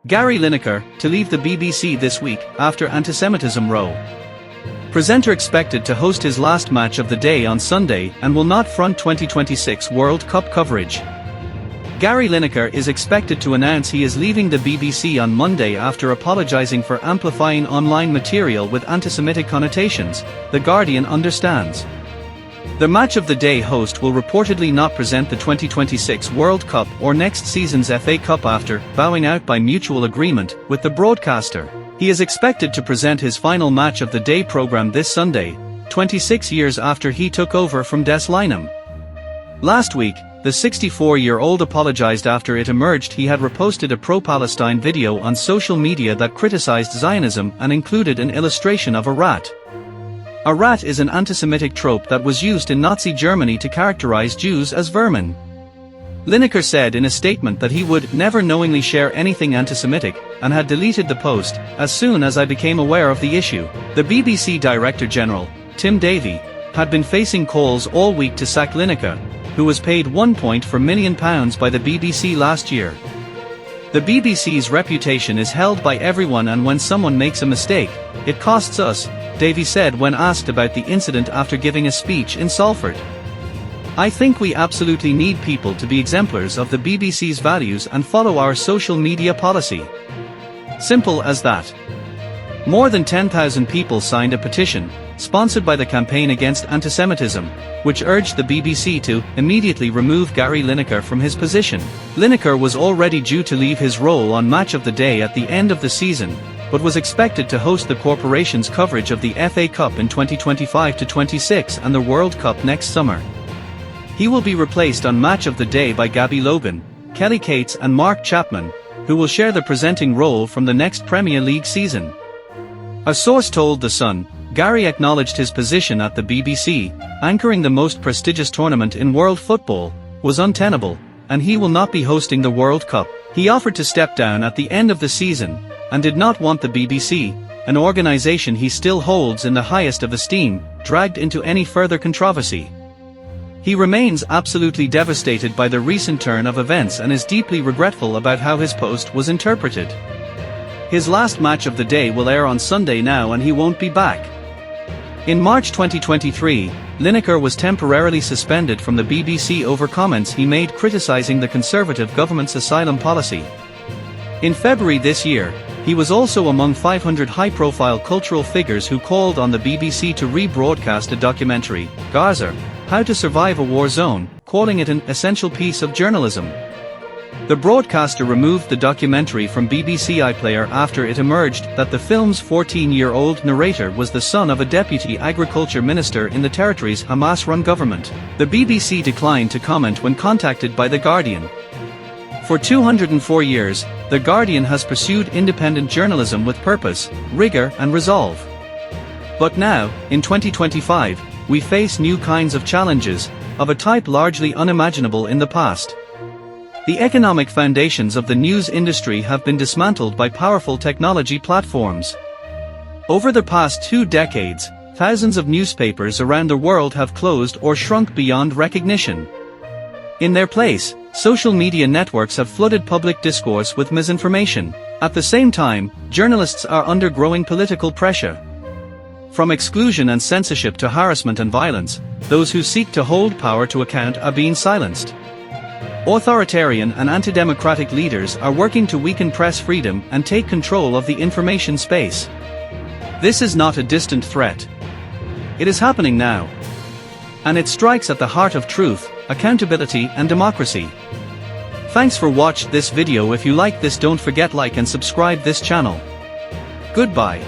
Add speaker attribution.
Speaker 1: Gary Lineker, to leave the BBC this week, after Antisemitism row. Presenter expected to host his last match of the day on Sunday and will not front 2026 World Cup coverage. Gary Lineker is expected to announce he is leaving the BBC on Monday after apologising for amplifying online material with anti-Semitic connotations, The Guardian understands. The Match of the Day host will reportedly not present the 2026 World Cup or next season's FA Cup after bowing out by mutual agreement with the broadcaster. He is expected to present his final Match of the Day programme this Sunday, 26 years after he took over from Des Lynam. Last week, the 64-year-old apologized after it emerged he had reposted a pro-Palestine video on social media that criticized Zionism and included an illustration of a rat. A rat is an anti-Semitic trope that was used in Nazi Germany to characterize Jews as vermin. Lineker said in a statement that he would never knowingly share anything anti-Semitic, and had deleted the post as soon as I became aware of the issue. The BBC Director General, Tim Davie, had been facing calls all week to sack Lineker, who was paid £1.4 million by the BBC last year. The BBC's reputation is held by everyone, and when someone makes a mistake, it costs us, Davie said when asked about the incident after giving a speech in Salford. I think we absolutely need people to be exemplars of the BBC's values and follow our social media policy. Simple as that. More than 10,000 people signed a petition, sponsored by the Campaign Against Antisemitism, which urged the BBC to immediately remove Gary Lineker from his position. Lineker was already due to leave his role on Match of the Day at the end of the season, but was expected to host the corporation's coverage of the FA Cup in 2025-26 and the World Cup next summer. He will be replaced on Match of the Day by Gabby Logan, Kelly Cates and Mark Chapman, who will share the presenting role from the next Premier League season. A source told The Sun, Gary acknowledged his position at the BBC, anchoring the most prestigious tournament in world football, was untenable, and he will not be hosting the World Cup. He offered to step down at the end of the season, and did not want the BBC, an organisation he still holds in the highest of esteem, dragged into any further controversy. He remains absolutely devastated by the recent turn of events and is deeply regretful about how his post was interpreted. His last Match of the Day will air on Sunday now, and he won't be back. In March 2023, Lineker was temporarily suspended from the BBC over comments he made criticising the Conservative government's asylum policy. In February this year, he was also among 500 high-profile cultural figures who called on the BBC to rebroadcast a documentary, Gaza: How to Survive a War Zone, calling it an essential piece of journalism. The broadcaster removed the documentary from BBC iPlayer after it emerged that the film's 14-year-old narrator was the son of a deputy agriculture minister in the territory's Hamas-run government. The BBC declined to comment when contacted by The Guardian. For 204 years, The Guardian has pursued independent journalism with purpose, rigor and resolve. But now, in 2025, we face new kinds of challenges, of a type largely unimaginable in the past. The economic foundations of the news industry have been dismantled by powerful technology platforms. Over the past 2 decades, thousands of newspapers around the world have closed or shrunk beyond recognition. In their place, social media networks have flooded public discourse with misinformation. At the same time, journalists are under growing political pressure. From exclusion and censorship to harassment and violence, those who seek to hold power to account are being silenced. Authoritarian and anti-democratic leaders are working to weaken press freedom and take control of the information space. This is not a distant threat. It is happening now. And it strikes at the heart of truth, accountability and democracy. Thanks for watching this video. If you like this, don't forget like and subscribe this channel. Goodbye.